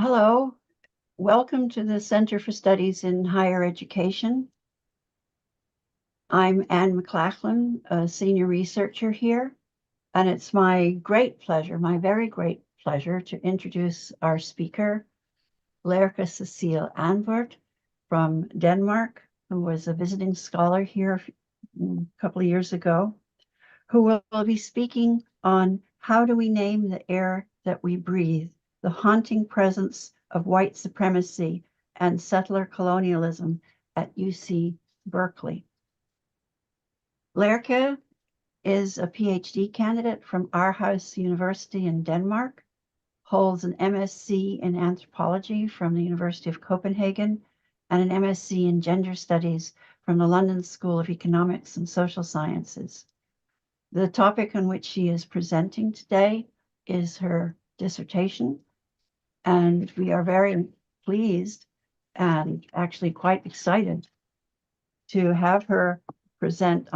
Hello, welcome to the Center for Studies in Higher Education. I'm Anne McLachlan, a senior researcher here, and it's my great pleasure, my very great pleasure, to introduce our speaker, Lærke Cecilie Anbert from Denmark, who was a visiting scholar here a couple of years ago, who will be speaking on how do we name the air that we breathe, the haunting presence of white supremacy and settler colonialism at UC Berkeley. Lærke is a PhD candidate from Aarhus University in Denmark, holds an MSc in anthropology from the University of Copenhagen, and an MSc in gender studies from the London School of Economics and Social Sciences. The topic on which she is presenting today is her dissertation, and we are very pleased and actually quite excited to have her present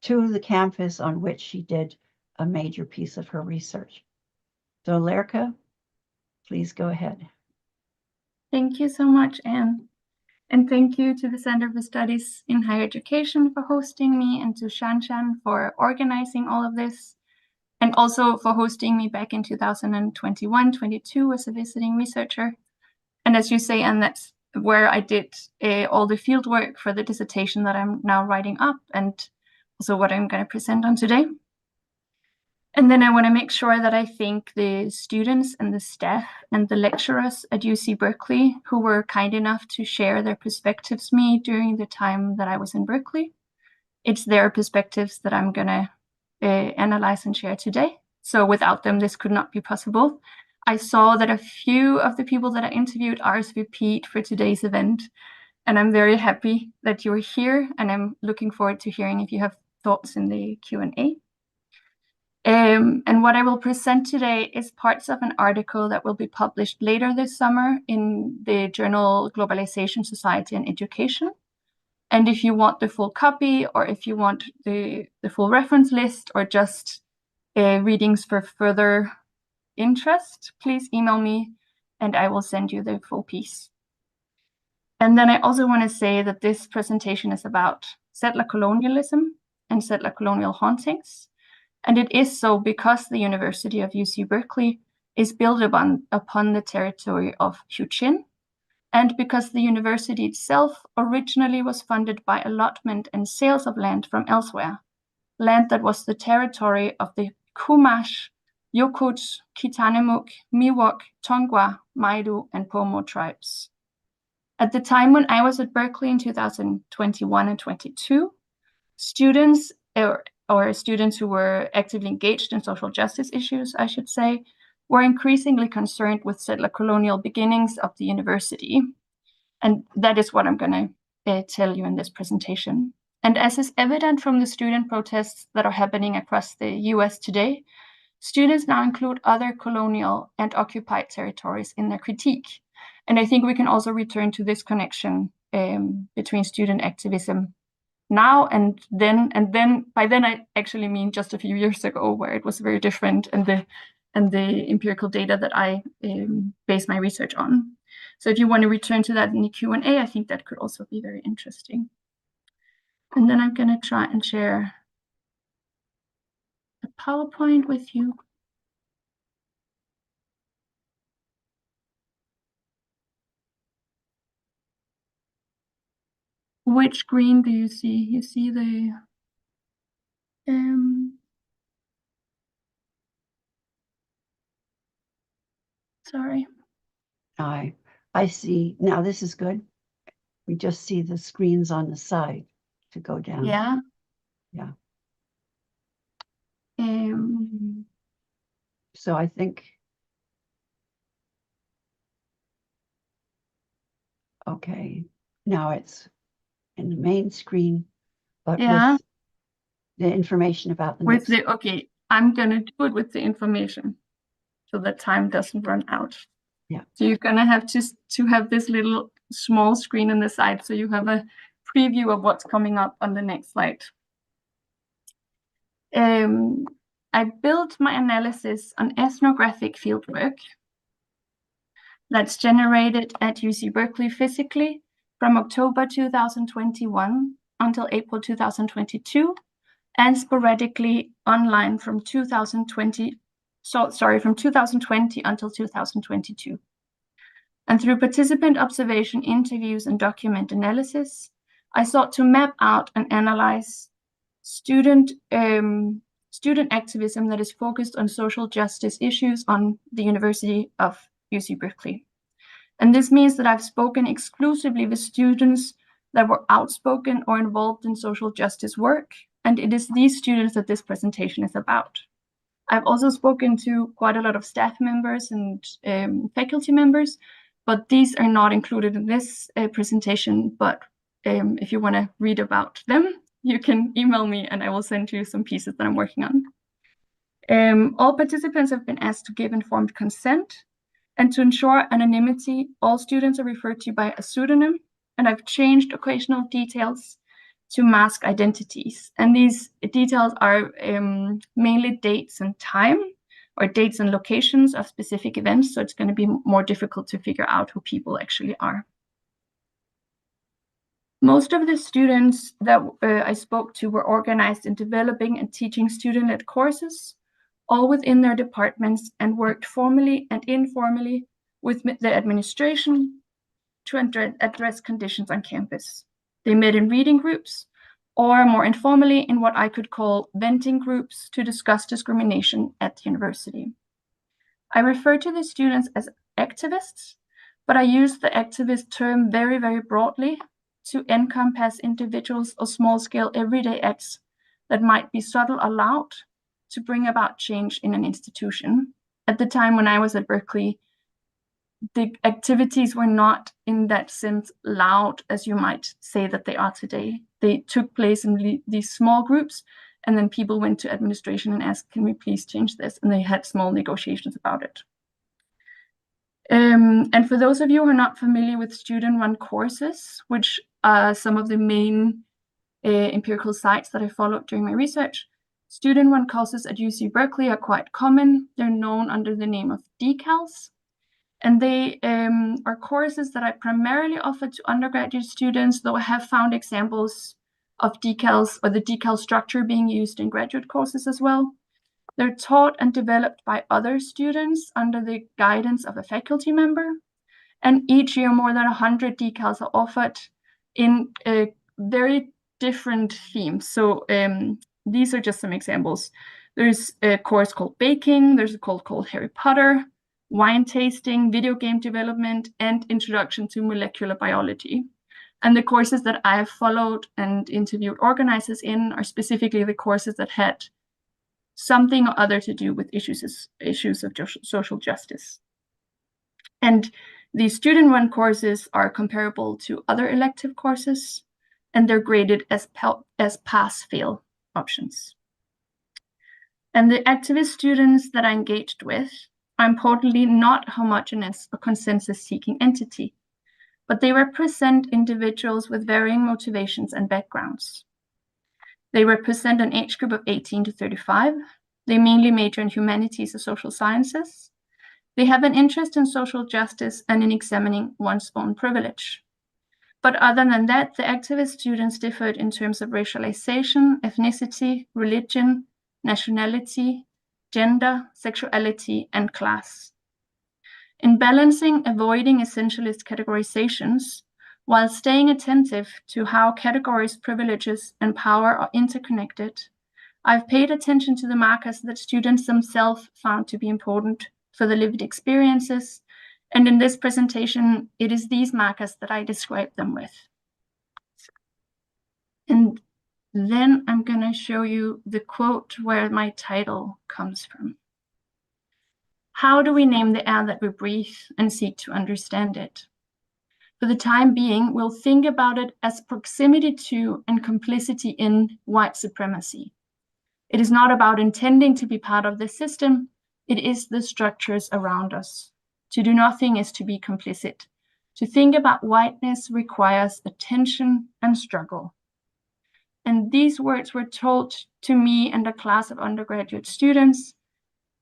to the campus on which she did a major piece of her research. So Lærke, please go ahead. Thank you so much, Anne. And thank you to the Center for Studies in Higher Education for hosting me, and to Shanshan for organizing all of this, and also for hosting me back in 2021-22 as a visiting researcher. And as you say, Anne, that's where I did all the field work for the dissertation that I'm now writing up, and also what I'm going to present on today. And then I want to make sure that I thank the students and the staff and the lecturers at UC Berkeley who were kind enough to share their perspectives with me during the time that I was in Berkeley. It's their perspectives that I'm going to analyze and share today. So without them, this could not be possible. I saw that a few of the people that I interviewed RSVP'd for today's event, and I'm very happy that you're here, and I'm looking forward to hearing if you have thoughts in the Q&A. And what I will present today is parts of an article that will be published later this summer in the journal Globalization, Society and Education. And if you want the full copy, or if you want the full reference list, or just readings for further interest, please email me and I will send you the full piece. And then I also want to say that this presentation is about settler colonialism and settler colonial hauntings. And it is so because the University of UC Berkeley is built upon the territory of Huichin, and because the university itself originally was funded by allotment and sales of land from elsewhere, land that was the territory of the Chumash, Yokut, Kitanemuk, Miwok, Tongva, Maidu, and Pomo tribes. At the time when I was at Berkeley in 2021 and 22, students or students who were actively engaged in social justice issues, I should say, were increasingly concerned with settler colonial beginnings of the university. And that is what I'm going to tell you in this presentation. And as is evident from the student protests that are happening across the US today, students now include other colonial and occupied territories in their critique. And I think we can also return to this connection between student activism now and then by then I actually mean just a few years ago, where it was very different, and the empirical data that I base my research on. So if you want to return to that in the Q&A, I think that could also be very interesting. And then I'm going to try and share a PowerPoint with you. Which screen do you see? You see the sorry. I see. Now this is good. We just see the screens on the side to go down. Yeah. Yeah. So I think, okay, now it's in the main screen, but yeah, with the information about the with next. okay, I'm gonna do it with the information so that time doesn't run out. Yeah. So you're gonna have to have this little small screen on the side, so you have a preview of what's coming up on the next slide. I built my analysis on ethnographic fieldwork, that's generated at UC Berkeley physically from October 2021 until April 2022, and sporadically online from 2020 until 2022. And through participant observation, interviews, and document analysis, I sought to map out and analyze student activism that is focused on social justice issues on the University of UC Berkeley. And this means that I've spoken exclusively with students that were outspoken or involved in social justice work, and it is these students that this presentation is about. I've also spoken to quite a lot of staff members and faculty members, but these are not included in this presentation. But if you want to read about them, you can email me and I will send you some pieces that I'm working on. All participants have been asked to give informed consent, and to ensure anonymity, all students are referred to by a pseudonym, and I've changed occasional details to mask identities. And these details are mainly dates and time, or dates and locations of specific events, so it's going to be more difficult to figure out who people actually are. Most of the students that I spoke to were organized in developing and teaching student-led courses, all within their departments, and worked formally and informally with the administration to address conditions on campus. They met in reading groups, or more informally in what I could call venting groups to discuss discrimination at the university. I refer to the students as activists, but I use the activist term very, very broadly to encompass individuals or small-scale everyday acts that might be subtle or loud to bring about change in an institution. At the time when I was at Berkeley, the activities were not in that sense loud as you might say that they are today. They took place in these small groups, and then people went to administration and asked, can we please change this? And they had small negotiations about it. And for those of you who are not familiar with student-run courses, which are some of the main empirical sites that I followed during my research, student-run courses at UC Berkeley are quite common. They're known under the name of decals. And they are courses that I primarily offer to undergraduate students, though I have found examples of decals or the decal structure being used in graduate courses as well. They're taught and developed by other students under the guidance of a faculty member. And each year, more than 100 decals are offered in very different themes. So these are just some examples. There's a course called baking, there's a course called Harry Potter, wine tasting, video game development, and introduction to molecular biology. And the courses that I have followed and interviewed organizers in are specifically the courses that had something or other to do with issues of social justice. And these student-run courses are comparable to other elective courses, and they're graded as pass-fail options. And the activist students that I engaged with are importantly not homogeneous or consensus-seeking entity, but they represent individuals with varying motivations and backgrounds. They represent an age group of 18 to 35. They mainly major in humanities or social sciences. They have an interest in social justice and in examining one's own privilege. But other than that, the activist students differed in terms of racialization, ethnicity, religion, nationality, gender, sexuality, and class. In balancing avoiding essentialist categorizations, while staying attentive to how categories, privileges, and power are interconnected, I've paid attention to the markers that students themselves found to be important for the lived experiences, and in this presentation, it is these markers that I describe them with. And then I'm going to show you the quote where my title comes from. How do we name the air that we breathe and seek to understand it? For the time being, we'll think about it as proximity to and complicity in white supremacy. It is not about intending to be part of the system, it is the structures around us. To do nothing is to be complicit. To think about whiteness requires attention and struggle. And these words were told to me and a class of undergraduate students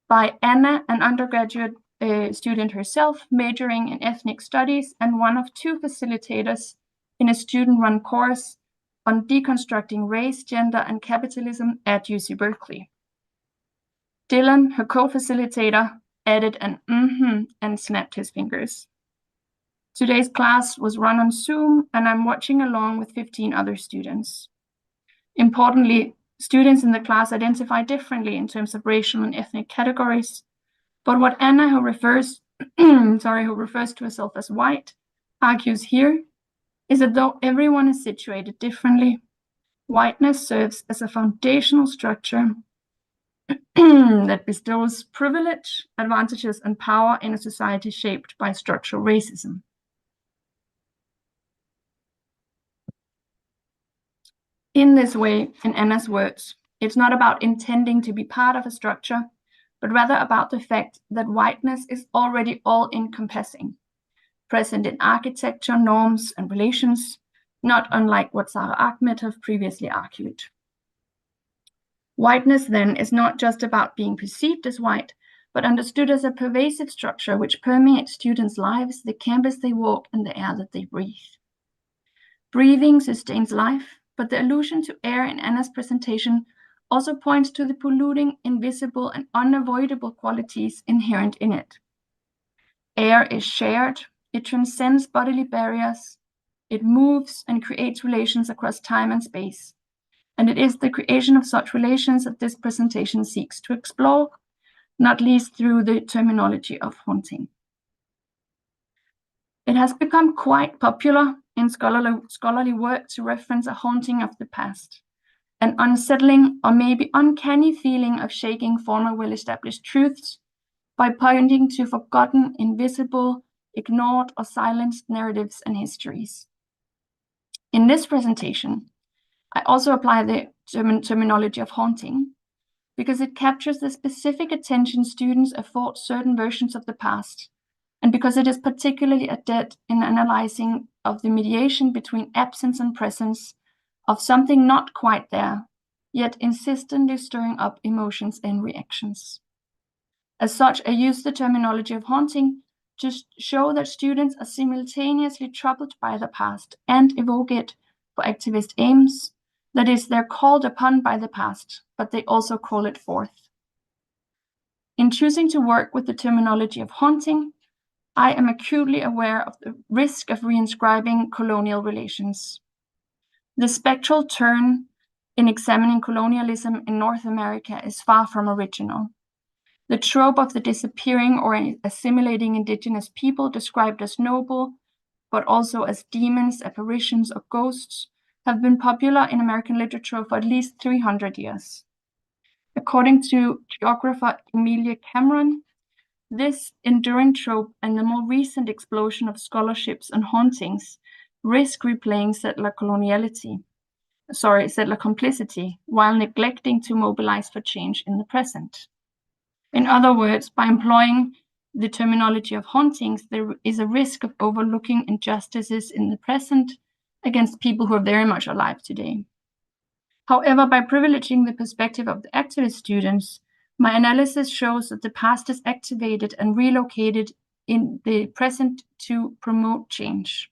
by Anna, an undergraduate a student herself majoring in ethnic studies and one of 2 facilitators in a student-run course on deconstructing race, gender, and capitalism at UC Berkeley. Dylan, her co-facilitator, added an and snapped his fingers. Today's class was run on Zoom, and I'm watching along with 15 other students. Importantly, students in the class identify differently in terms of racial and ethnic categories, but what Anna, who refers to herself as white, argues here is that though everyone is situated differently, whiteness serves as a foundational structure that bestows privilege, advantages, and power in a society shaped by structural racism. In this way, in Anna's words, it's not about intending to be part of a structure, but rather about the fact that whiteness is already all-encompassing, present in architecture, norms, and relations, not unlike what Sarah Ahmed have previously argued. Whiteness, then, is not just about being perceived as white, but understood as a pervasive structure which permeates students' lives, the campus they walk, and the air that they breathe. Breathing sustains life, but the allusion to air in Anna's presentation also points to the polluting, invisible, and unavoidable qualities inherent in it. Air is shared, it transcends bodily barriers, it moves and creates relations across time and space. And it is the creation of such relations that this presentation seeks to explore, not least through the terminology of haunting. It has become quite popular in scholarly work to reference a haunting of the past, an unsettling or maybe uncanny feeling of shaking former well-established truths by pointing to forgotten, invisible, ignored, or silenced narratives and histories. In this presentation, I also apply the terminology of haunting because it captures the specific attention students afford certain versions of the past, and because it is particularly adept in analyzing of the mediation between absence and presence of something not quite there, yet insistently stirring up emotions and reactions. As such, I use the terminology of haunting to show that students are simultaneously troubled by the past and evoke it for activist aims. That is, they're called upon by the past, but they also call it forth. In choosing to work with the terminology of haunting, I am acutely aware of the risk of reinscribing colonial relations. The spectral turn in examining colonialism in North America is far from original. The trope of the disappearing or assimilating indigenous people described as noble, but also as demons, apparitions, or ghosts, have been popular in American literature for at least 300 years. According to geographer Emilia Cameron, this enduring trope and the more recent explosion of scholarships on hauntings risk replaying settler complicity, while neglecting to mobilize for change in the present. In other words, by employing the terminology of hauntings, there is a risk of overlooking injustices in the present against people who are very much alive today. However, by privileging the perspective of the activist students, my analysis shows that the past is activated and relocated in the present to promote change.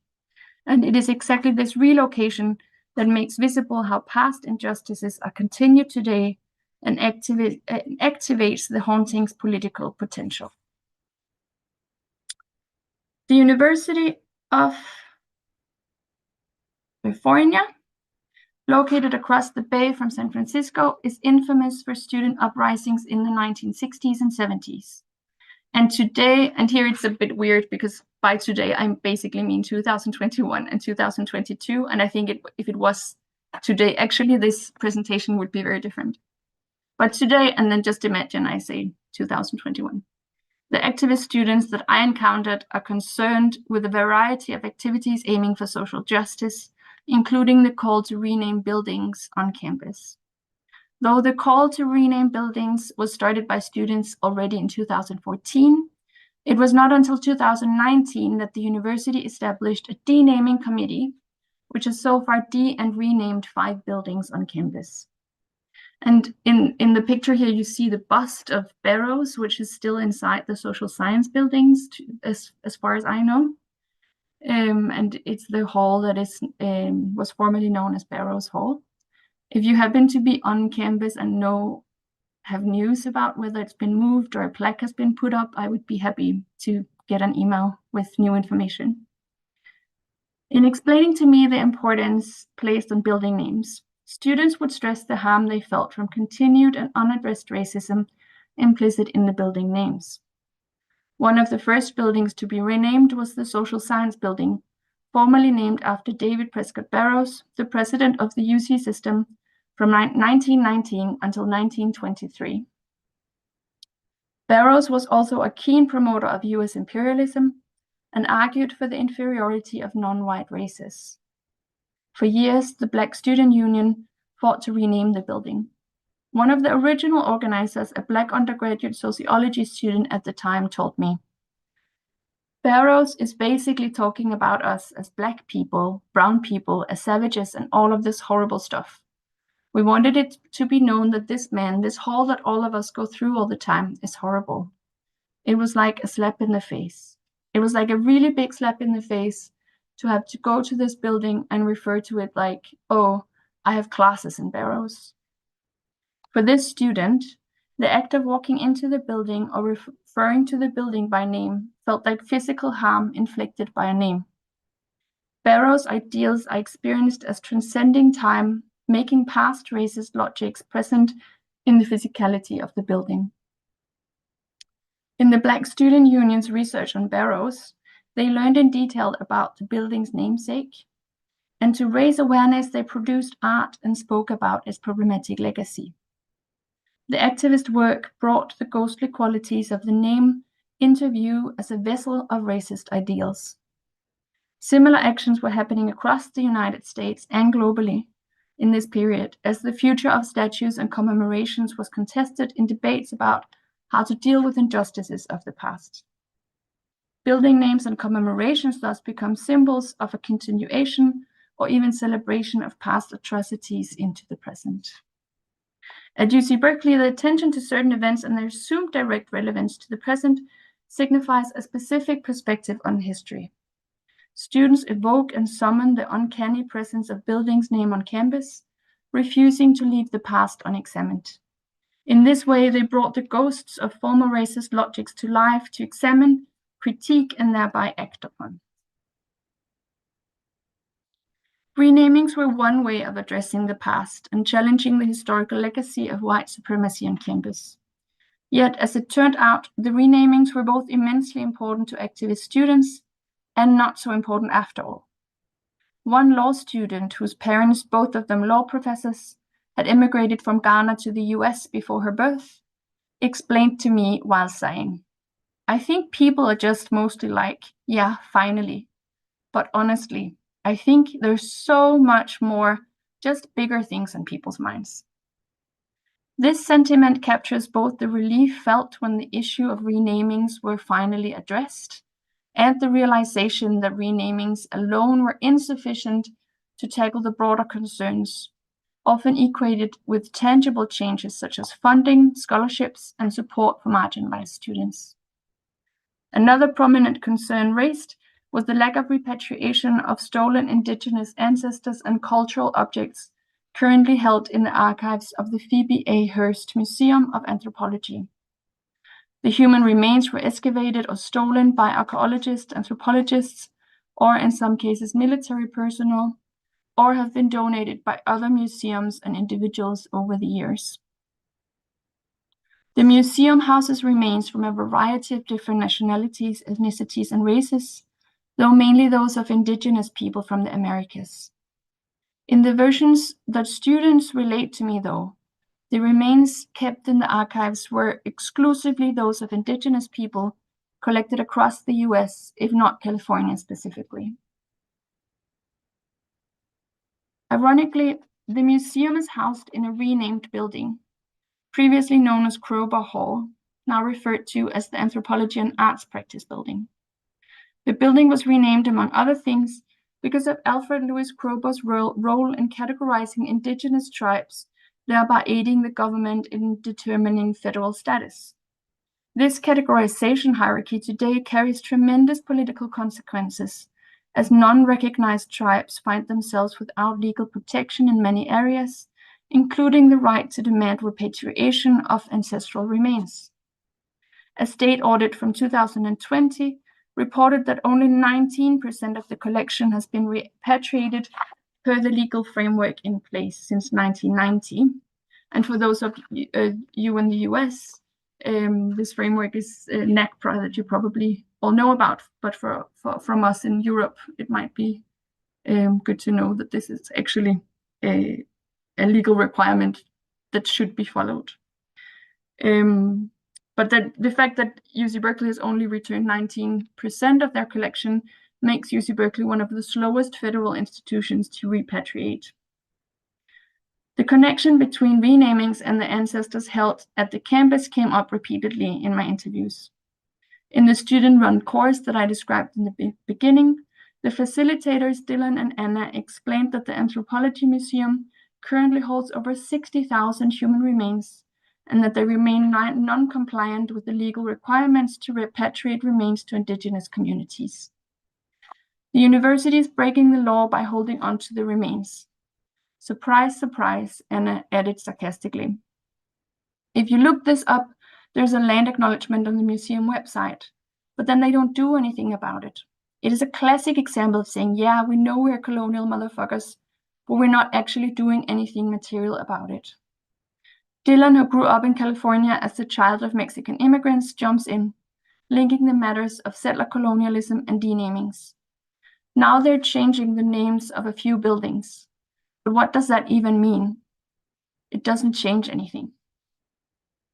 And it is exactly this relocation that makes visible how past injustices are continued today and activates the haunting's political potential. The University of California, located across the bay from San Francisco, is infamous for student uprisings in the 1960s and 70s. And today, and here it's a bit weird because by today I basically mean 2021 and 2022, and I think if it was today, actually this presentation would be very different. But today, and then just imagine I say 2021. The activist students that I encountered are concerned with a variety of activities aiming for social justice, including the call to rename buildings on campus. Though the call to rename buildings was started by students already in 2014, it was not until 2019 that the university established a denaming committee, which has so far and renamed 5 buildings on campus. And in the picture here, you see the bust of Barrows, which is still inside the social science buildings, as far as I know. And it's the hall that was formerly known as Barrows Hall. If you happen to be on campus and have news about whether it's been moved or a plaque has been put up, I would be happy to get an email with new information. In explaining to me the importance placed on building names, students would stress the harm they felt from continued and unaddressed racism implicit in the building names. One of the first buildings to be renamed was the Social Science Building, formerly named after David Prescott Barrows, the president of the UC system from 1919 until 1923. Barrows was also a keen promoter of US imperialism and argued for the inferiority of non-white races. For years, the Black Student Union fought to rename the building. One of the original organizers, a Black undergraduate sociology student at the time, told me, "Barrows is basically talking about us as Black people, brown people, as savages, and all of this horrible stuff. We wanted it to be known that this man, this hall that all of us go through all the time, is horrible." It was like a slap in the face. It was like a really big slap in the face to have to go to this building and refer to it like, "Oh, I have classes in Barrows." For this student, the act of walking into the building or referring to the building by name felt like physical harm inflicted by a name. Barrows' ideals are experienced as transcending time, making past racist logics present in the physicality of the building. In the Black Student Union's research on Barrows, they learned in detail about the building's namesake, and to raise awareness, they produced art and spoke about its problematic legacy. The activist work brought the ghostly qualities of the name into view as a vessel of racist ideals. Similar actions were happening across the United States and globally in this period, as the future of statues and commemorations was contested in debates about how to deal with injustices of the past. Building names and commemorations thus become symbols of a continuation or even celebration of past atrocities into the present. At UC Berkeley, the attention to certain events and their assumed direct relevance to the present signifies a specific perspective on history. Students evoke and summon the uncanny presence of buildings' name on campus, refusing to leave the past unexamined. In this way, they brought the ghosts of former racist logics to life to examine, critique, and thereby act upon. Renamings were one way of addressing the past and challenging the historical legacy of white supremacy on campus. Yet, as it turned out, the renamings were both immensely important to activist students and not so important after all. One law student, whose parents, both of them law professors, had immigrated from Ghana to the US before her birth, explained to me while saying, "I think people are just mostly like, yeah, finally. But honestly, I think there's so much more, just bigger things in people's minds." This sentiment captures both the relief felt when the issue of renamings were finally addressed and the realization that renamings alone were insufficient to tackle the broader concerns, often equated with tangible changes such as funding, scholarships, and support for marginalized students. Another prominent concern raised was the lack of repatriation of stolen Indigenous ancestors and cultural objects currently held in the archives of the Phoebe A. Hearst Museum of Anthropology. The human remains were excavated or stolen by archaeologists, anthropologists, or in some cases military personnel, or have been donated by other museums and individuals over the years. The museum houses remains from a variety of different nationalities, ethnicities, and races, though mainly those of Indigenous people from the Americas. In the versions that students relate to me, though, the remains kept in the archives were exclusively those of Indigenous people collected across the US, if not California specifically. Ironically, the museum is housed in a renamed building, previously known as Crowbar Hall, now referred to as the Anthropology and Arts Practice Building. The building was renamed, among other things, because of Alfred Lewis Crowbar's role in categorizing Indigenous tribes thereby aiding the government in determining federal status. This categorization hierarchy today carries tremendous political consequences, as non-recognized tribes find themselves without legal protection in many areas, including the right to demand repatriation of ancestral remains. A state audit from 2020 reported that only 19% of the collection has been repatriated per the legal framework in place since 1990. And for those of you in the US, this framework is NACPRA that you probably all know about, but from us in Europe, it might be good to know that this is actually a legal requirement that should be followed. But the fact that UC Berkeley has only returned 19% of their collection makes UC Berkeley one of the slowest federal institutions to repatriate. The connection between renamings and the ancestors held at the campus came up repeatedly in my interviews. In the student-run course that I described in the beginning, the facilitators Dylan and Anna explained that the Anthropology Museum currently holds over 60,000 human remains, and that they remain non-compliant with the legal requirements to repatriate remains to indigenous communities. The university is breaking the law by holding on to the remains. Surprise, surprise, Anna added sarcastically. If you look this up, there's a land acknowledgement on the museum website, but then they don't do anything about it. It is a classic example of saying, yeah, we know we're colonial motherfuckers, but we're not actually doing anything material about it. Dylan, who grew up in California as the child of Mexican immigrants, jumps in, linking the matters of settler colonialism and denamings. Now they're changing the names of a few buildings. But what does that even mean? It doesn't change anything.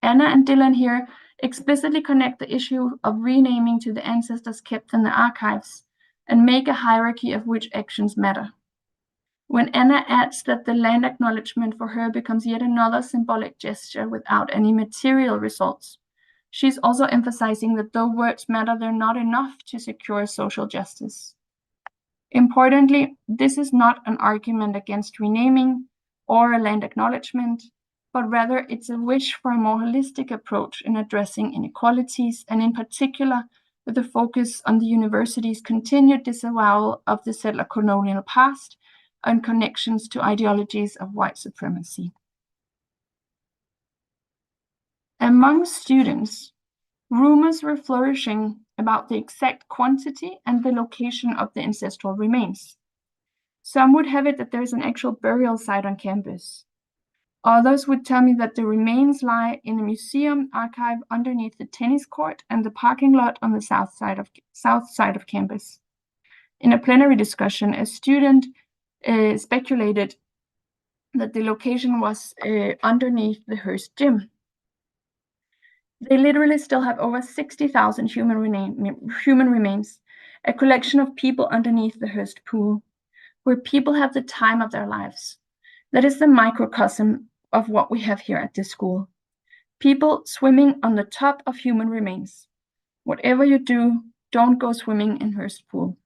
Anna and Dylan here explicitly connect the issue of renaming to the ancestors kept in the archives and make a hierarchy of which actions matter. When Anna adds that the land acknowledgement for her becomes yet another symbolic gesture without any material results, she's also emphasizing that though words matter, they're not enough to secure social justice. Importantly, this is not an argument against renaming or a land acknowledgement, but rather it's a wish for a more holistic approach in addressing inequalities, and in particular with a focus on the university's continued disavowal of the settler colonial past and connections to ideologies of white supremacy. Among students, rumors were flourishing about the exact quantity and the location of the ancestral remains. Some would have it that there is an actual burial site on campus. Others would tell me that the remains lie in a museum archive underneath the tennis court and the parking lot on the south side of campus. In a plenary discussion, a student speculated that the location was underneath the Hearst gym. They literally still have over 60,000 human remains, a collection of people underneath the Hearst pool, where people have the time of their lives. That is the microcosm of what we have here at this school. People swimming on the top of human remains. Whatever you do, don't go swimming in Hearst pool.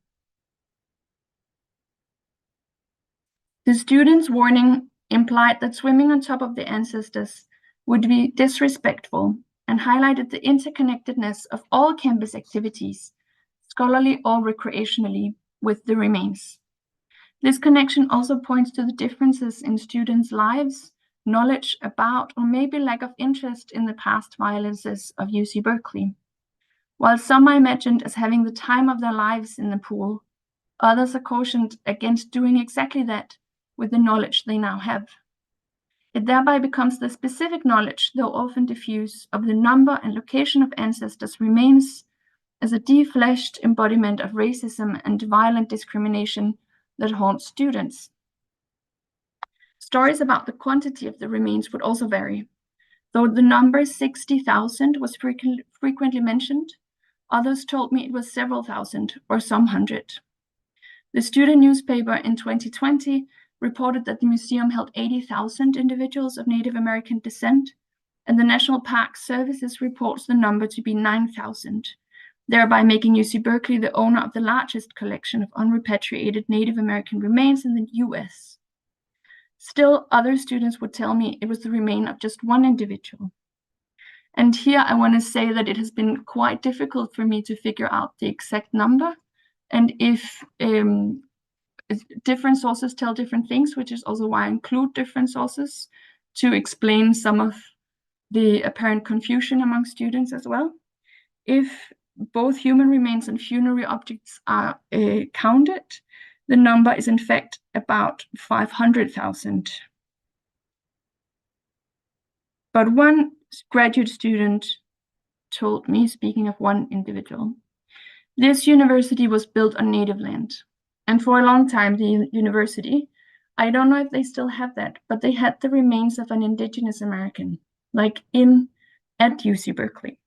The student's warning implied that swimming on top of the ancestors would be disrespectful and highlighted the interconnectedness of all campus activities, scholarly or recreationally, with the remains. This connection also points to the differences in students' lives, knowledge about, or maybe lack of interest in the past violences of UC Berkeley. While some are imagined as having the time of their lives in the pool, others are cautioned against doing exactly that with the knowledge they now have. It thereby becomes the specific knowledge, though often diffuse, of the number and location of ancestors' remains as a defleshed embodiment of racism and violent discrimination that haunts students. Stories about the quantity of the remains would also vary. Though the number 60,000 was frequently mentioned, others told me it was several thousand or some hundred. The student newspaper in 2020 reported that the museum held 80,000 individuals of Native American descent, and the National Park Services reports the number to be 9,000, thereby making UC Berkeley the owner of the largest collection of unrepatriated Native American remains in the US. Still, other students would tell me it was the remain of just one individual. And here I want to say that it has been quite difficult for me to figure out the exact number, and if different sources tell different things, which is also why I include different sources to explain some of the apparent confusion among students as well. If both human remains and funerary objects are counted, the number is in fact about 500,000. But one graduate student told me, speaking of one individual, this university was built on native land. And for a long time, the university, I don't know if they still have that, but they had the remains of an indigenous American, like at UC Berkeley.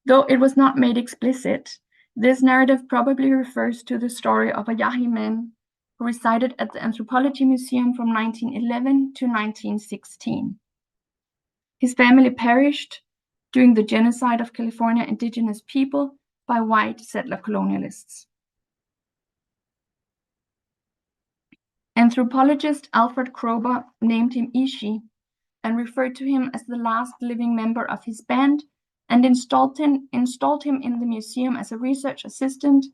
Though it was not made explicit, this narrative probably refers to the story of a Yahi man who resided at the Anthropology Museum from 1911 to 1916. His family perished during the genocide of California indigenous people by white settler colonialists. Anthropologist Alfred Kroeber named him Ishi and referred to him as the last living member of his band, and installed him in the museum as a research assistant,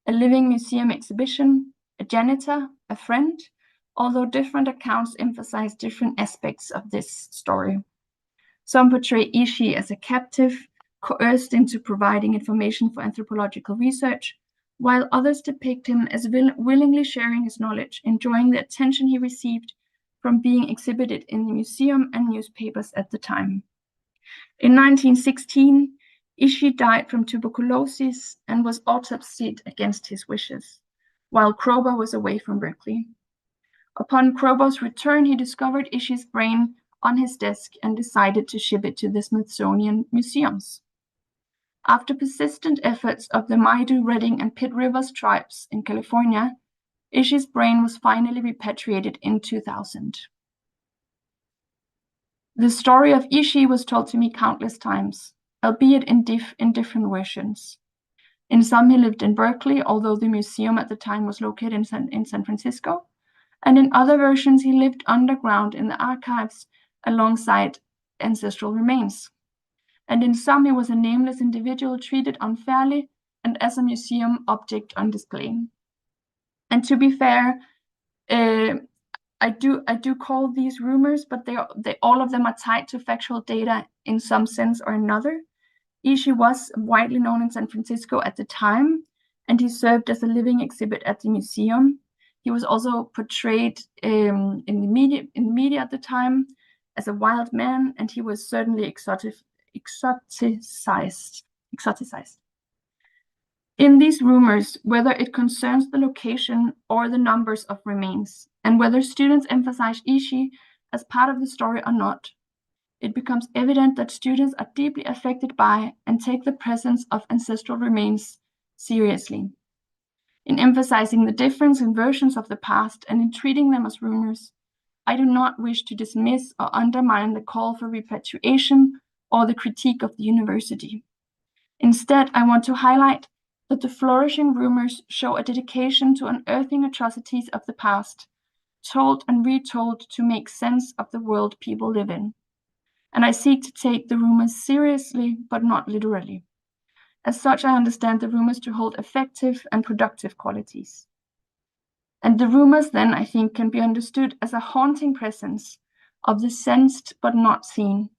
a living museum exhibition, a janitor, a friend, although different accounts emphasize different aspects of this story. Some portray Ishi as a captive, coerced into providing information for anthropological research, while others depict him as willingly sharing his knowledge, enjoying the attention he received from being exhibited in the museum and newspapers at the time. In 1916, Ishi died from tuberculosis and was autopsied against his wishes, while Kroeber was away from Berkeley. Upon Kroeber's return, he discovered Ishi's brain on his desk and decided to ship it to the Smithsonian museums. After persistent efforts of the Maidu, Redding, and Pitt Rivers tribes in California, Ishi's brain was finally repatriated in 2000. The story of Ishi was told to me countless times, albeit in different versions. In some, he lived in Berkeley, although the museum at the time was located in San Francisco, and in other versions, he lived underground in the archives alongside ancestral remains. And in some, he was a nameless individual treated unfairly and as a museum object on display. And to be fair, I do call these rumors, but they all of them are tied to factual data in some sense or another. Ishi was widely known in San Francisco at the time, and he served as a living exhibit at the museum. He was also portrayed in the media at the time as a wild man, and he was certainly exoticized. In these rumors, whether it concerns the location or the numbers of remains, and whether students emphasize Ishi as part of the story or not, it becomes evident that students are deeply affected by and take the presence of ancestral remains seriously. In emphasizing the difference in versions of the past and in treating them as rumors, I do not wish to dismiss or undermine the call for repatriation or the critique of the university. Instead, I want to highlight that the flourishing rumors show a dedication to unearthing atrocities of the past, told and retold to make sense of the world people live in. And I seek to take the rumors seriously, but not literally. As such, I understand the rumors to hold effective and productive qualities. And the rumors then, I think, can be understood as a haunting presence of the sensed but not seen.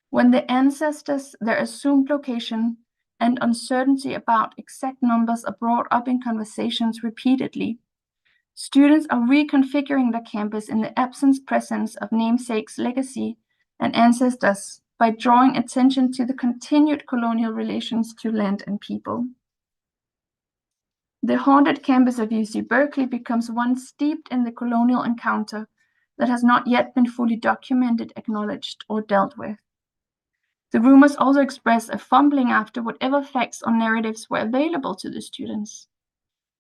When the ancestors, their assumed location, and uncertainty about exact numbers are brought up in conversations repeatedly, students are reconfiguring the campus in the presence of namesakes, legacy, and ancestors by drawing attention to the continued colonial relations to land and people. The haunted campus of UC Berkeley becomes one steeped in the colonial encounter that has not yet been fully documented, acknowledged, or dealt with. The rumors also express a fumbling after whatever facts or narratives were available to the students.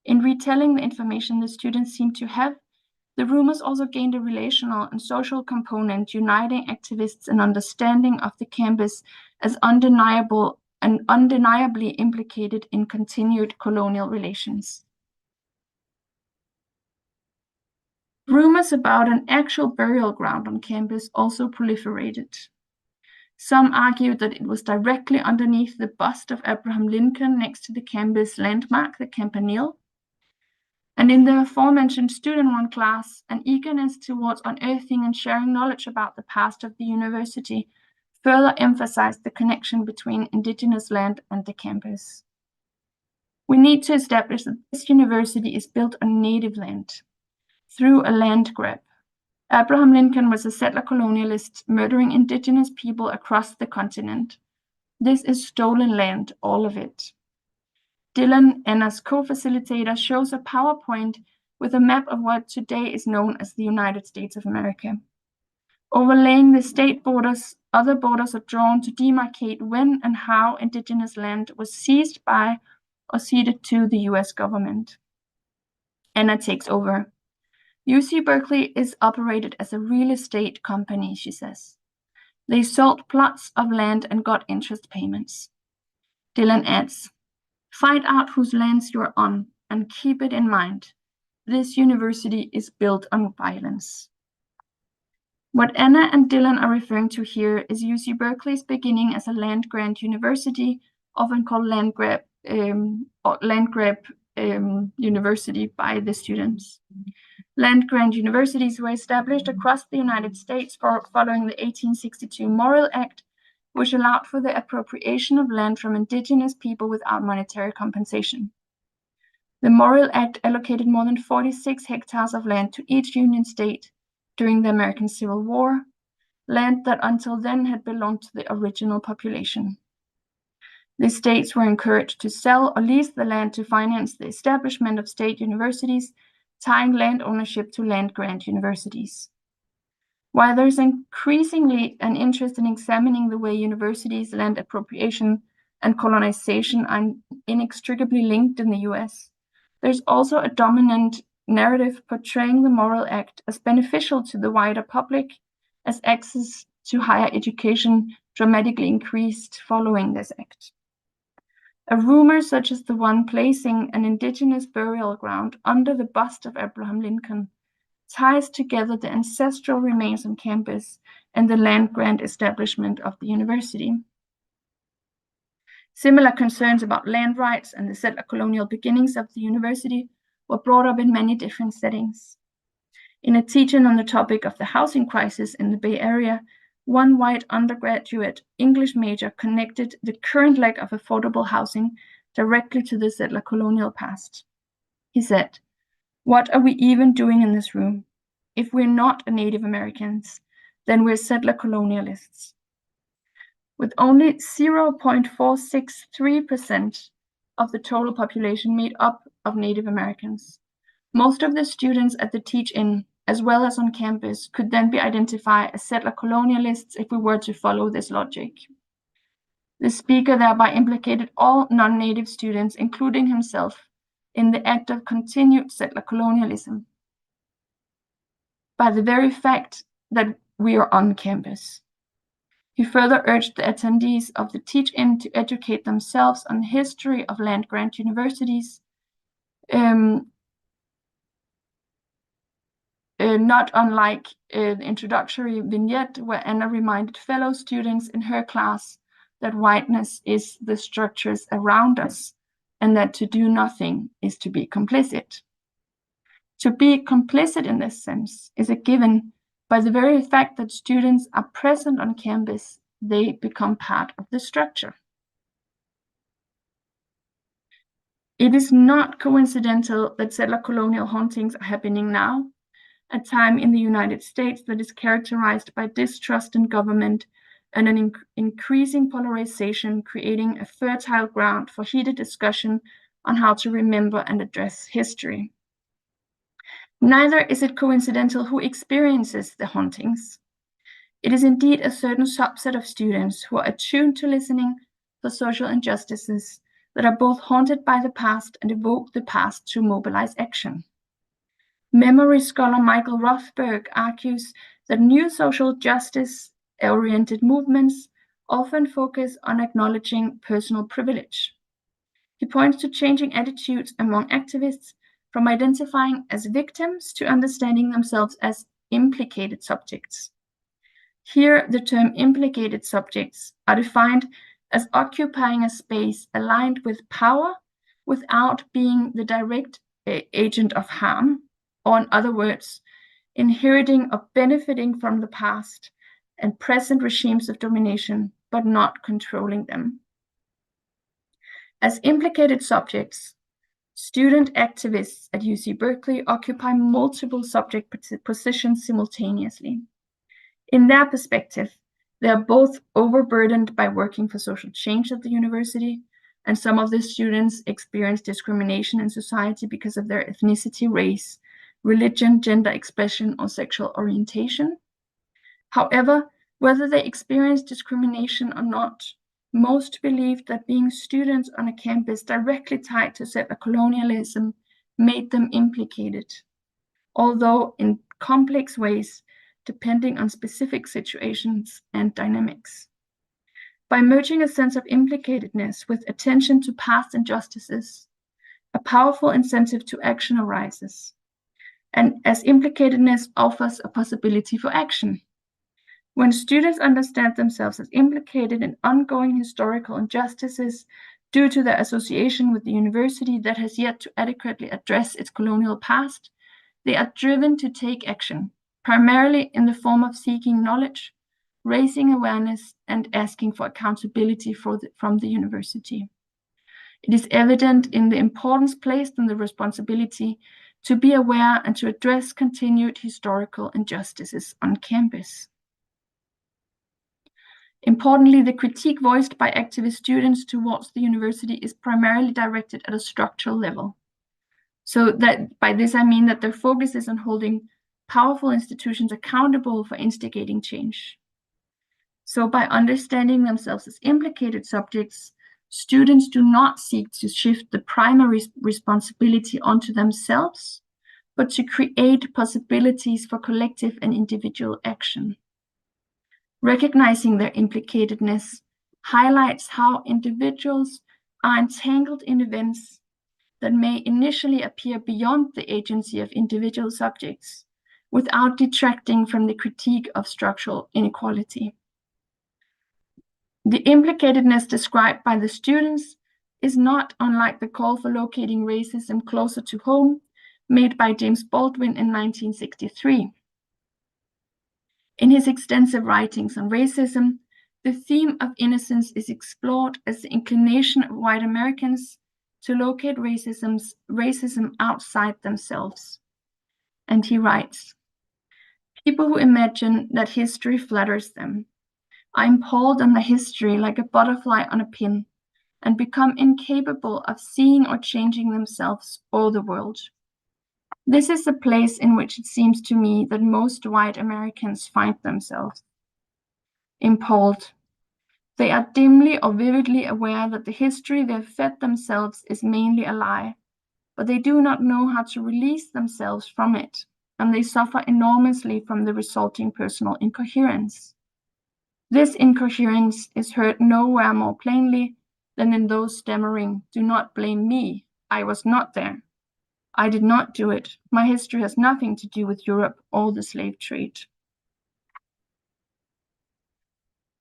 In retelling the information the students seem to have, the rumors also gained a relational and social component, uniting activists in understanding of the campus as undeniable and undeniably implicated in continued colonial relations. Rumors about an actual burial ground on campus also proliferated. Some argued that it was directly underneath the bust of Abraham Lincoln next to the campus landmark, the Campanile. And in the aforementioned student-run class, an eagerness towards unearthing and sharing knowledge about the past of the university further emphasized the connection between indigenous land and the campus. We need to establish that this university is built on native land through a land grab. Abraham Lincoln was a settler colonialist murdering indigenous people across the continent. This is stolen land, all of it. Dylan, Anna's co-facilitator, shows a PowerPoint with a map of what today is known as the United States of America. Overlaying the state borders, other borders are drawn to demarcate when and how indigenous land was seized by or ceded to the US government. Anna takes over. UC Berkeley is operated as a real estate company, she says. They sold plots of land and got interest payments. Dylan adds, find out whose lands you're on and keep it in mind. This university is built on violence. What Anna and Dylan are referring to here is UC Berkeley's beginning as a land-grant university, often called land grab university by the students. Land-grant universities were established across the United States following the 1862 Morrill Act, which allowed for the appropriation of land from indigenous people without monetary compensation. The Morrill Act allocated more than 46 hectares of land to each Union state during the American Civil War, land that until then had belonged to the original population. The states were encouraged to sell or lease the land to finance the establishment of state universities, tying land ownership to land-grant universities. While there's increasingly an interest in examining the way universities, land appropriation, and colonization are inextricably linked in the US, there's also a dominant narrative portraying the Morrill Act as beneficial to the wider public, as access to higher education dramatically increased following this act. A rumor such as the one placing an indigenous burial ground under the bust of Abraham Lincoln ties together the ancestral remains on campus and the land-grant establishment of the university. Similar concerns about land rights and the settler colonial beginnings of the university were brought up in many different settings. In a teaching on the topic of the housing crisis in the Bay Area, one white undergraduate English major connected the current lack of affordable housing directly to the settler colonial past. He said, "What are we even doing in this room? If we're not Native Americans, then we're settler colonialists." With only 0.463% of the total population made up of Native Americans, most of the students at the teach-in, as well as on campus, could then be identified as settler colonialists if we were to follow this logic. The speaker thereby implicated all non-native students, including himself, in the act of continued settler colonialism by the very fact that we are on campus. He further urged the attendees of the teach-in to educate themselves on the history of land-grant universities, not unlike the introductory vignette where Anna reminded fellow students in her class that whiteness is the structures around us and that to do nothing is to be complicit. To be complicit in this sense is a given by the very fact that students are present on campus, they become part of the structure. It is not coincidental that settler colonial hauntings are happening now, a time in the United States that is characterized by distrust in government and an increasing polarization, creating a fertile ground for heated discussion on how to remember and address history. Neither is it coincidental who experiences the hauntings. It is indeed a certain subset of students who are attuned to listening for social injustices that are both haunted by the past and evoke the past to mobilize action. Memory scholar Michael Rothberg argues that new social justice-oriented movements often focus on acknowledging personal privilege. He points to changing attitudes among activists from identifying as victims to understanding themselves as implicated subjects. Here, the term implicated subjects are defined as occupying a space aligned with power without being the direct agent of harm, or in other words, inheriting or benefiting from the past and present regimes of domination, but not controlling them. As implicated subjects, student activists at UC Berkeley occupy multiple subject positions simultaneously. In their perspective, they are both overburdened by working for social change at the university, and some of the students experience discrimination in society because of their ethnicity, race, religion, gender expression, or sexual orientation. However, whether they experience discrimination or not, most believed that being students on a campus directly tied to settler colonialism made them implicated, although in complex ways, depending on specific situations and dynamics. By merging a sense of implicatedness with attention to past injustices, a powerful incentive to action arises, and as implicatedness offers a possibility for action. When students understand themselves as implicated in ongoing historical injustices due to their association with the university that has yet to adequately address its colonial past, they are driven to take action, primarily in the form of seeking knowledge, raising awareness, and asking for accountability from the university. It is evident in the importance placed on the responsibility to be aware and to address continued historical injustices on campus. Importantly, the critique voiced by activist students towards the university is primarily directed at a structural level. So that by this I mean that their focus is on holding powerful institutions accountable for instigating change. So by understanding themselves as implicated subjects, students do not seek to shift the primary responsibility onto themselves, but to create possibilities for collective and individual action. Recognizing their implicatedness highlights how individuals are entangled in events that may initially appear beyond the agency of individual subjects, without detracting from the critique of structural inequality. The implicatedness described by the students is not unlike the call for locating racism closer to home made by James Baldwin in 1963. In his extensive writings on racism, the theme of innocence is explored as the inclination of white Americans to locate racism outside themselves. And he writes, "People who imagine that history flatters them are impaled on the history like a butterfly on a pin and become incapable of seeing or changing themselves or the world. This is the place in which it seems to me that most white Americans find themselves. Impaled. They are dimly or vividly aware that the history they've fed themselves is mainly a lie, but they do not know how to release themselves from it, and they suffer enormously from the resulting personal incoherence. This incoherence is heard nowhere more plainly than in those stammering, 'Do not blame me, I was not there. I did not do it. My history has nothing to do with Europe or the slave trade.'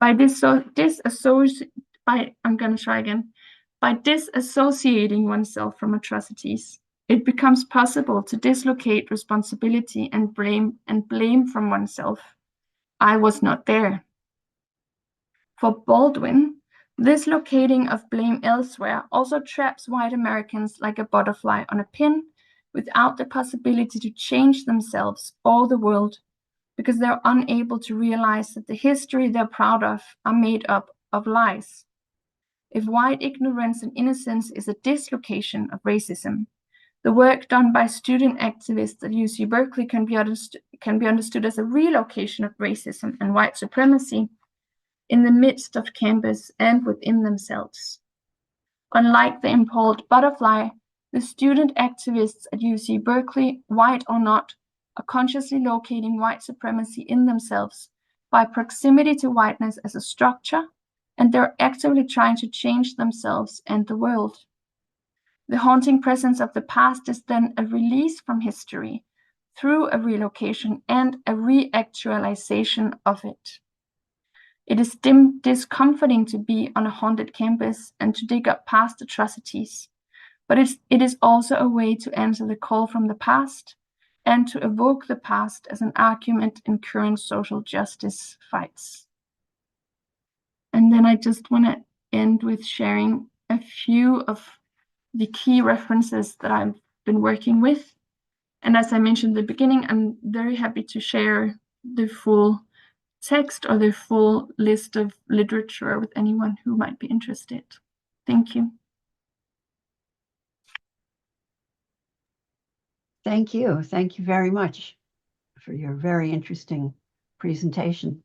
By disassociating oneself from atrocities, it becomes possible to dislocate responsibility and blame from oneself. I was not there. For Baldwin, this locating of blame elsewhere also traps white Americans like a butterfly on a pin without the possibility to change themselves or the world, because they're unable to realize that the history they're proud of are made up of lies. If white ignorance and innocence is a dislocation of racism, the work done by student activists at UC Berkeley can be understood as a relocation of racism and white supremacy in the midst of campus and within themselves. Unlike the impaled butterfly, the student activists at UC Berkeley, white or not, are consciously locating white supremacy in themselves by proximity to whiteness as a structure, and they're actively trying to change themselves and the world. The haunting presence of the past is then a release from history through a relocation and a reactualization of it. It is discomforting to be on a haunted campus and to dig up past atrocities, but it is also a way to answer the call from the past and to evoke the past as an argument in current social justice fights. And then I just want to end with sharing a few of the key references that I've been working with. And as I mentioned at the beginning, I'm very happy to share the full text or the full list of literature with anyone who might be interested. Thank you. Thank you. Thank you very much for your very interesting presentation.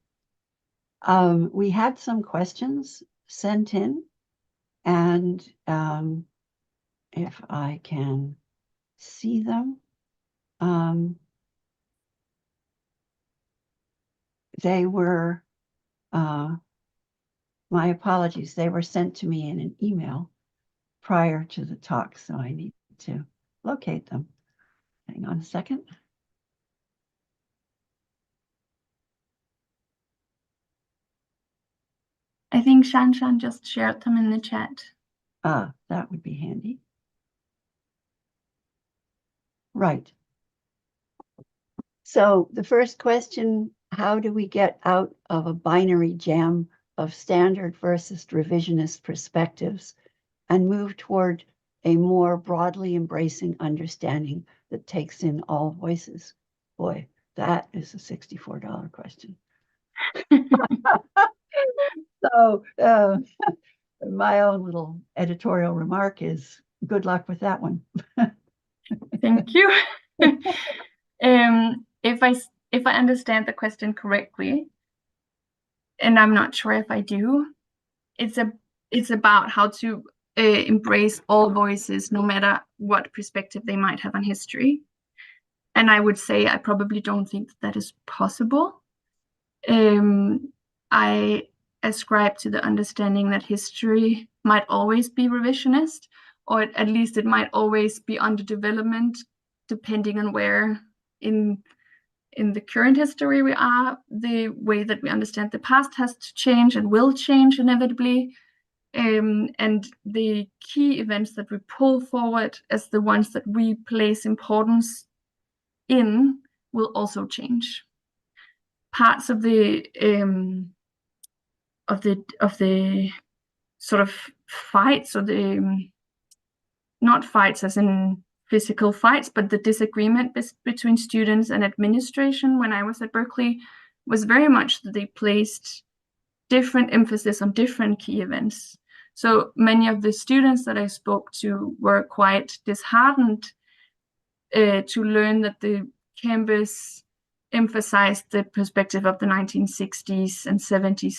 We had some questions sent in, and if I can see them, they were, my apologies, they were sent to me in an email prior to the talk, so I need to locate them. Hang on a second. I think Shan just shared them in the chat. That would be handy. Right. So the first question, how do we get out of a binary jam of standard versus revisionist perspectives and move toward a more broadly embracing understanding that takes in all voices? Boy, that is a $64 question. So my own little editorial remark is good luck with that one. Thank you. If I understand the question correctly, and I'm not sure if I do, it's about how to embrace all voices, no matter what perspective they might have on history. And I would say I probably don't think that is possible. I ascribe to the understanding that history might always be revisionist, or at least it might always be under development, depending on where in the current history we are. The way that we understand the past has to change and will change inevitably. And the key events that we pull forward as the ones that we place importance in will also change. Parts of the sort of fights, or the not fights as in physical fights, but the disagreement between students and administration when I was at Berkeley was very much that they placed different emphasis on different key events. So many of the students that I spoke to were quite disheartened to learn that the campus emphasized the perspective of the 1960s and 70s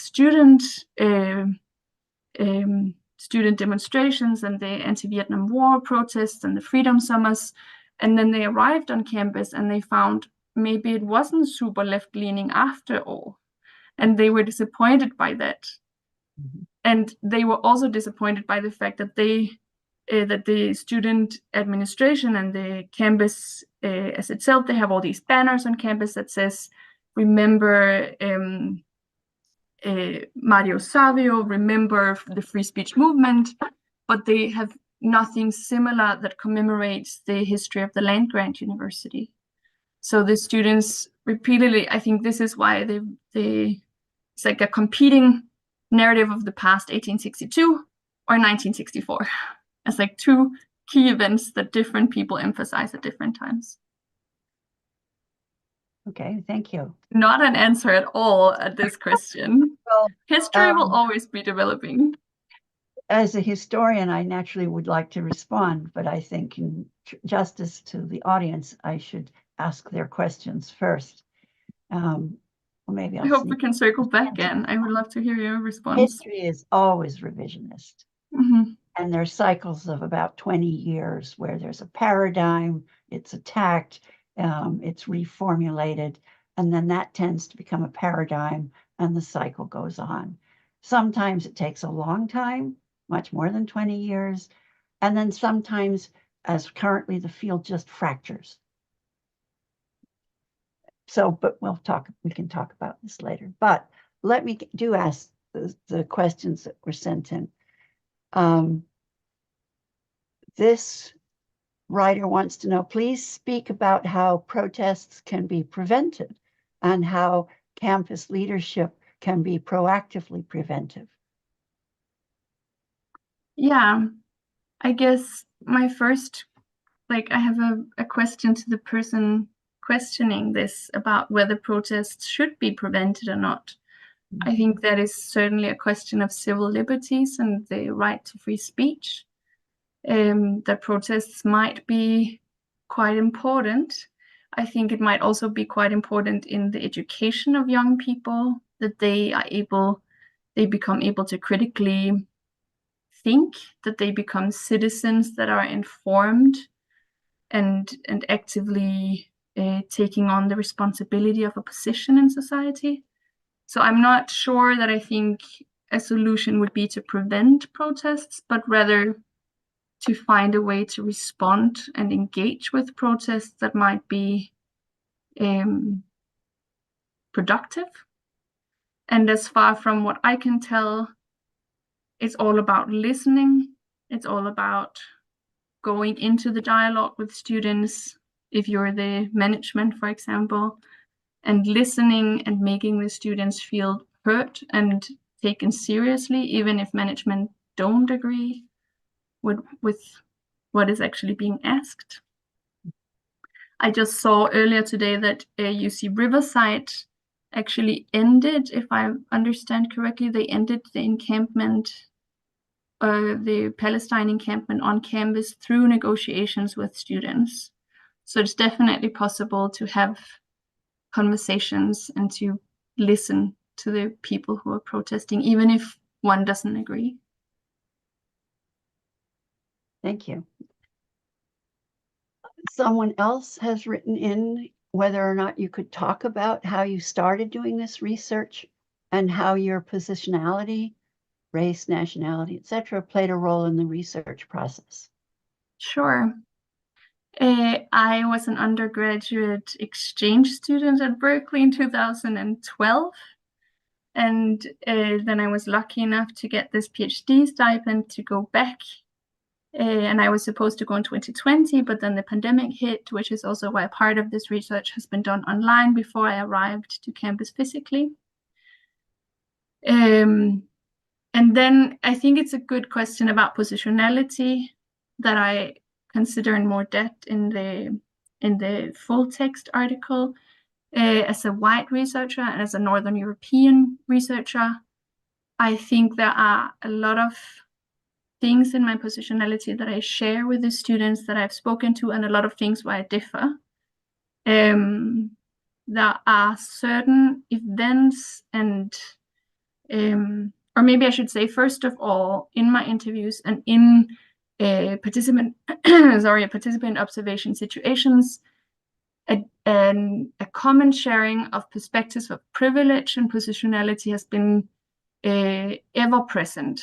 student demonstrations and the anti-Vietnam War protests and the Freedom Summers. And then they arrived on campus and they found maybe it wasn't super left-leaning after all. And they were disappointed by that. Mm-hmm. And they were also disappointed by the fact that that the student administration and the campus as itself, they have all these banners on campus that says, remember Mario Savio, remember the free speech movement, but they have nothing similar that commemorates the history of the land-grant university. So the students repeatedly, I think this is why it's like a competing narrative of the past, 1862 or 1964. It's like two key events that different people emphasize at different times. Okay, thank you. Not an answer at all at this question. Well, history will always be developing. As a historian, I naturally would like to respond, but I think in justice to the audience, I should ask their questions first. Maybe I hope we can circle back again. I would love to hear your response. History is always revisionist. Mm-hmm. And there's cycles of about 20 years where there's a paradigm, it's attacked, it's reformulated, and then that tends to become a paradigm and the cycle goes on. Sometimes it takes a long time, much more than 20 years, And then sometimes, as currently, the field just fractures. So, but we can talk about this later. But let me ask the questions that were sent in. This writer wants to know, please speak about how protests can be prevented and how campus leadership can be proactively preventive. Yeah, I guess my first, I have a question to the person questioning this about whether protests should be prevented or not. I think that is certainly a question of civil liberties and the right to free speech. That protests might be quite important. I think it might also be quite important in the education of young people, that they become able to critically think, that they become citizens that are informed and actively taking on the responsibility of a position in society. So I'm not sure that I think a solution would be to prevent protests, but rather to find a way to respond and engage with protests that might be productive. And as far from what I can tell, it's all about listening. It's all about going into the dialogue with students, if you're the management, for example, and listening and making the students feel heard and taken seriously, even if management don't agree with what is actually being asked. I just saw earlier today that UC Riverside actually ended, if I understand correctly, they ended the encampment, the Palestine encampment on campus through negotiations with students. So it's definitely possible to have conversations and to listen to the people who are protesting, even if one doesn't agree. Thank you. Someone else has written in whether or not you could talk about how you started doing this research and how your positionality, race, nationality, etc., played a role in the research process. Sure. I was an undergraduate exchange student at Berkeley in 2012. And then I was lucky enough to get this PhD stipend to go back. And I was supposed to go in 2020, but then the pandemic hit, which is also why part of this research has been done online before I arrived to campus physically. And then I think it's a good question about positionality that I consider in more depth in the full text article. As a white researcher and as a Northern European researcher, I think there are a lot of things in my positionality that I share with the students that I've spoken to, and a lot of things where I differ. There are certain events and, or maybe I should say, first of all, in my interviews and in participant observation situations, a common sharing of perspectives of privilege and positionality has been ever present.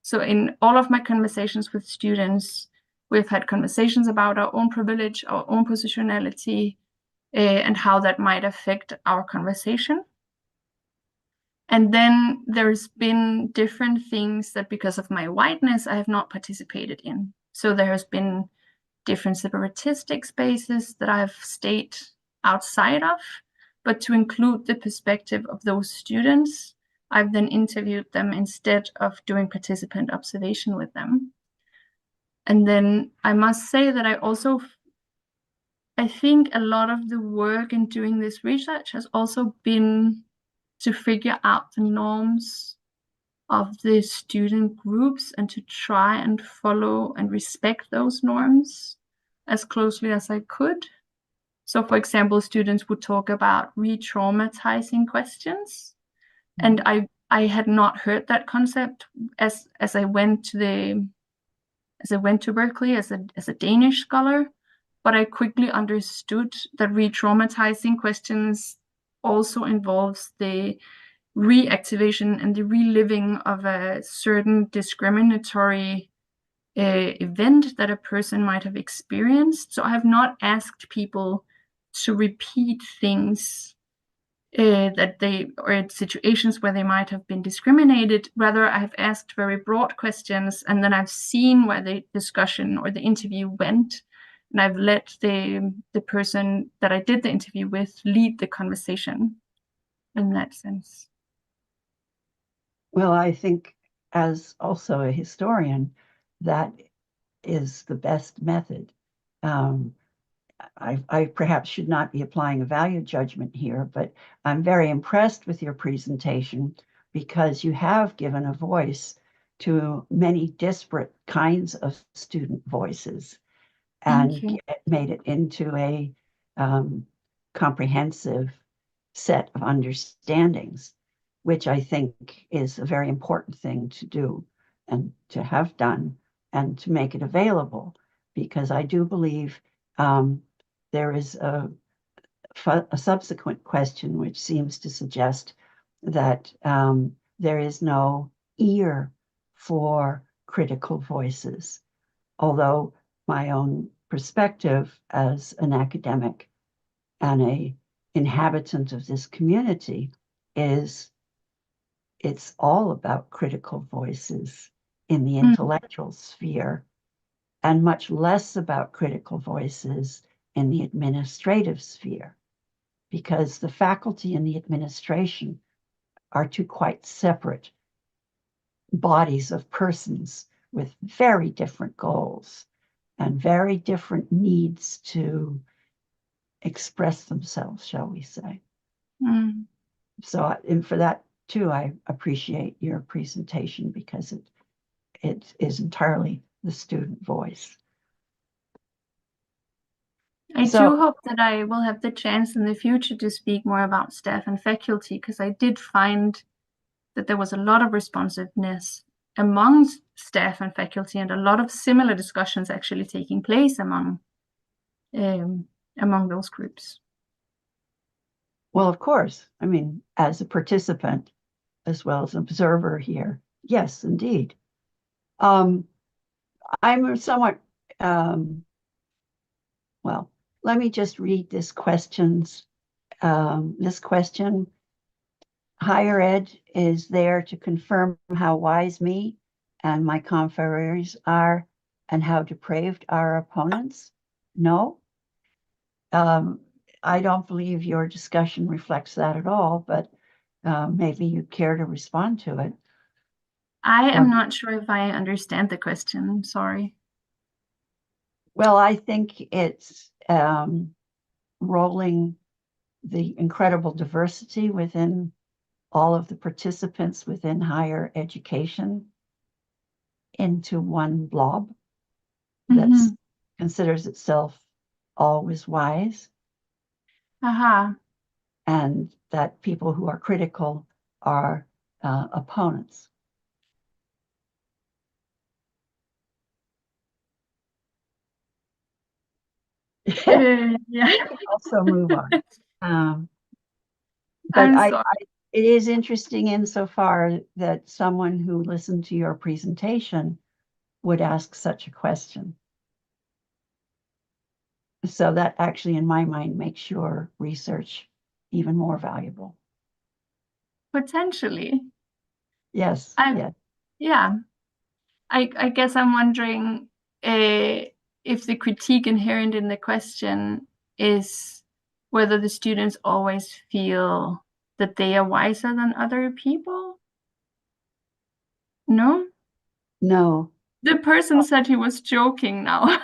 So in all of my conversations with students, we've had conversations about our own privilege, our own positionality, and how that might affect our conversation. And then there's been different things that, because of my whiteness, I have not participated in. So there has been different separatistic spaces that I've stayed outside of, but to include the perspective of those students, I've then interviewed them instead of doing participant observation with them. And then I must say that I think a lot of the work in doing this research has also been to figure out the norms of the student groups and to try and follow and respect those norms as closely as I could. So, for example, students would talk about re-traumatizing questions. And I had not heard that concept as I went to Berkeley as a Danish scholar, but I quickly understood that re-traumatizing questions also involves the reactivation and the reliving of a certain discriminatory event that a person might have experienced. So I have not asked people to repeat things that they, or situations where they might have been discriminated. Rather, I have asked very broad questions, and then I've seen where the discussion or the interview went, and I've let the person that I did the interview with lead the conversation in that sense. Well, I think as also a historian, that is the best method. I perhaps should not be applying a value judgment here, but I'm very impressed with your presentation because you have given a voice to many disparate kinds of student voices and made it into a comprehensive set of understandings, which I think is a very important thing to do and to have done and to make it available, because I do believe there is a subsequent question which seems to suggest that there is no ear for critical voices. Although my own perspective as an academic and an inhabitant of this community is it's all about critical voices in the intellectual sphere and much less about critical voices in the administrative sphere, because the faculty and the administration are two quite separate bodies of persons with very different goals and very different needs to express themselves, shall we say. So, and for that too, I appreciate your presentation because it is entirely the student voice. I do hope that I will have the chance in the future to speak more about staff and faculty, because I did find that there was a lot of responsiveness among staff and faculty, and a lot of similar discussions actually taking place among those groups. Well, of course. I mean, as a participant as well as an observer here, yes, indeed. I'm somewhat, well, let me just read this question. Higher ed is there to confirm how wise me and my confreres are and how depraved our opponents? No. I don't believe your discussion reflects that at all, but maybe you care to respond to it. I am not sure if I understand the question. I'm sorry. Well, I think it's rolling the incredible diversity within all of the participants within higher education into one blob that considers itself always wise. And that people who are critical are opponents. Yeah. Also move on. But I'm sorry. it is interesting insofar that someone who listened to your presentation would ask such a question. So that actually, in my mind, makes your research even more valuable. Potentially. Yes. Yes. Yeah. I guess I'm wondering if the critique inherent in the question is whether the students always feel that they are wiser than other people. No? No. The person said he was joking now.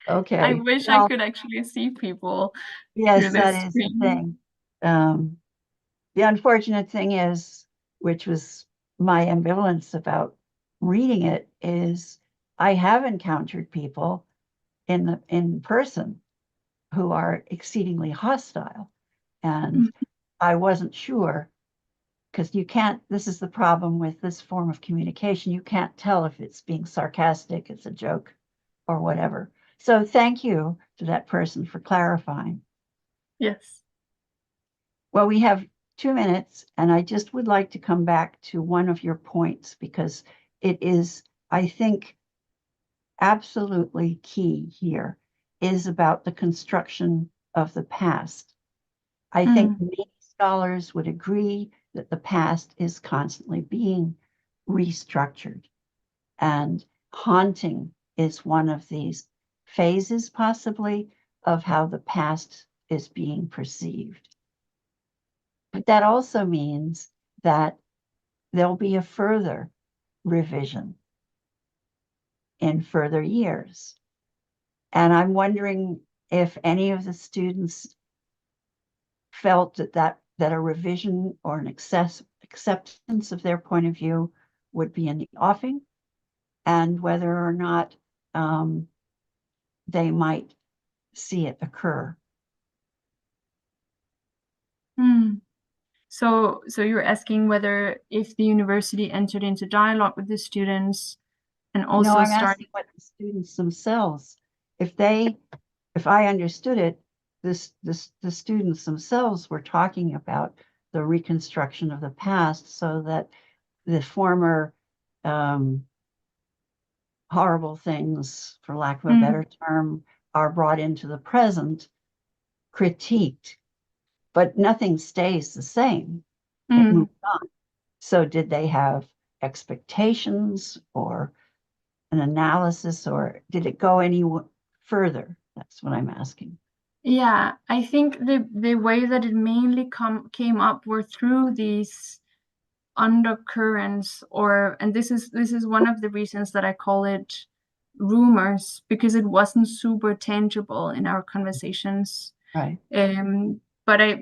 Okay. I wish I could actually see people. Yes, that is the thing. The unfortunate thing is, which was my ambivalence about reading it, is I have encountered people in person who are exceedingly hostile, and I wasn't sure, because you can't, this is the problem with this form of communication, you can't tell if it's being sarcastic, it's a joke, or whatever. So thank you to that person for clarifying. Yes. Well, we have 2 minutes, and I just would like to come back to one of your points because it is I think absolutely key here is about the construction of the past. I think many scholars would agree that the past is constantly being restructured, and haunting is one of these phases, possibly, of how the past is being perceived. But that also means that there'll be a further revision in further years. And I'm wondering if any of the students felt that a revision or an acceptance of their point of view would be in the offing, and whether or not they might see it occur. So you're asking whether if the university entered into dialogue with the students and also No, I'm started asking what the students themselves, if I understood it, the students themselves were talking about the reconstruction of the past so that the former horrible things, for lack of a better term, are brought into the present, critiqued, but nothing stays the same. It moves on. So did they have expectations or an analysis, or did it go any further? That's what I'm asking. Yeah, I think the way that it mainly came up were through these undercurrents, and this is one of the reasons that I call it rumors, because it wasn't super tangible in our conversations. Right. But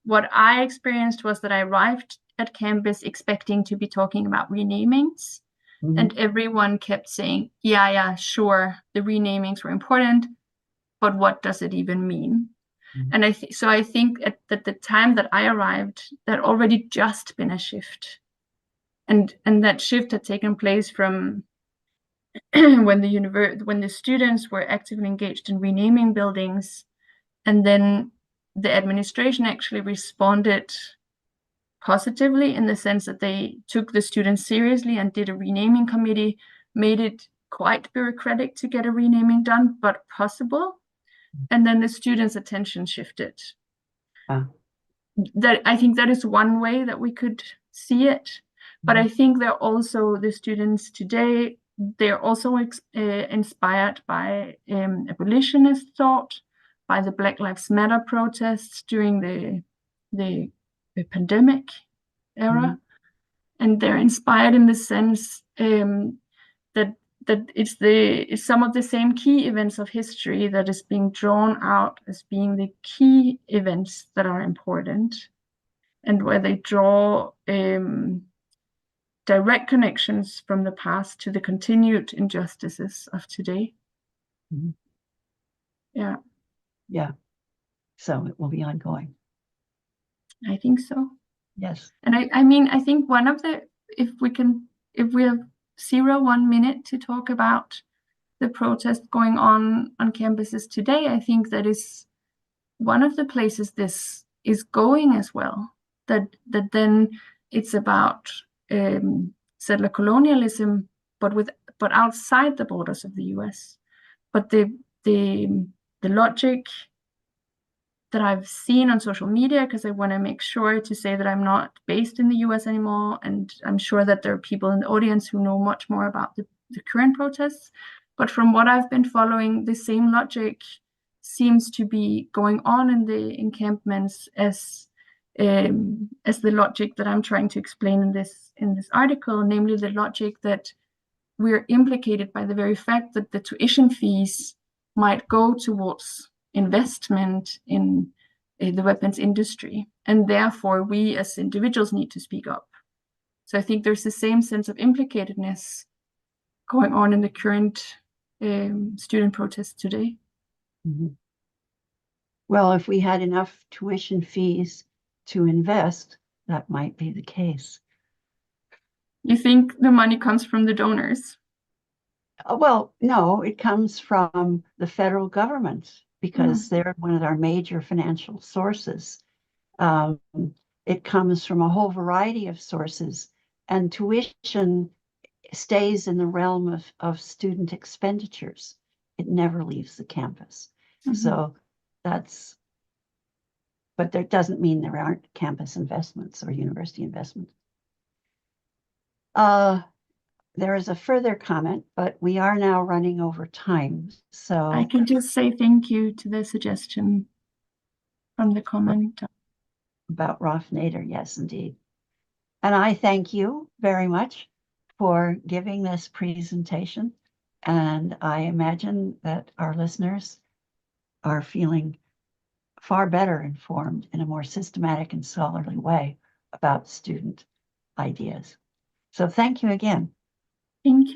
what I experienced was that I arrived at campus expecting to be talking about renamings, and everyone kept saying, yeah, sure, the renamings were important, but what does it even mean? And I think at the time that I arrived, there had already just been a shift, and that shift had taken place from when the students were actively engaged in renaming buildings, and then the administration actually responded positively in the sense that they took the students seriously and did a renaming committee, made it quite bureaucratic to get a renaming done, but possible. And then the students' attention shifted. That I think that is one way that we could see it. But I think they're also, the students today, they're also inspired by abolitionist thought, by the Black Lives Matter protests during the pandemic era. And they're inspired in the sense that it's some of the same key events of history that is being drawn out as being the key events that are important, and where they draw direct connections from the past to the continued injustices of today. Yeah. So it will be ongoing. I think so. Yes. And I think one of the, if we have 1 minute to talk about the protest going on campuses today, I think that is one of the places this is going as well. That then it's about settler colonialism, but outside the borders of the U.S. But the logic that I've seen on social media, because I want to make sure to say that I'm not based in the US anymore, and I'm sure that there are people in the audience who know much more about the current protests. But from what I've been following, the same logic seems to be going on in the encampments as the logic that I'm trying to explain in this article, namely the logic that we're implicated by the very fact that the tuition fees might go towards investment in the weapons industry, and therefore we as individuals need to speak up. So I think there's the same sense of implicatedness going on in the current student protests today. Well, if we had enough tuition fees to invest, that might be the case. You think the money comes from the donors? Well, no, it comes from the federal government, because they're one of our major financial sources. It comes from a whole variety of sources, and tuition stays in the realm of student expenditures. It never leaves the campus. So that's, but that doesn't mean there aren't campus investments or university investments. There is a further comment, but we are now running over time. So I can just say thank you to the suggestion from the comment. About Rolf Nader, yes, indeed. And I thank you very much for giving this presentation. And I imagine that our listeners are feeling far better informed in a more systematic and scholarly way about student ideas. So thank you again. Thank you.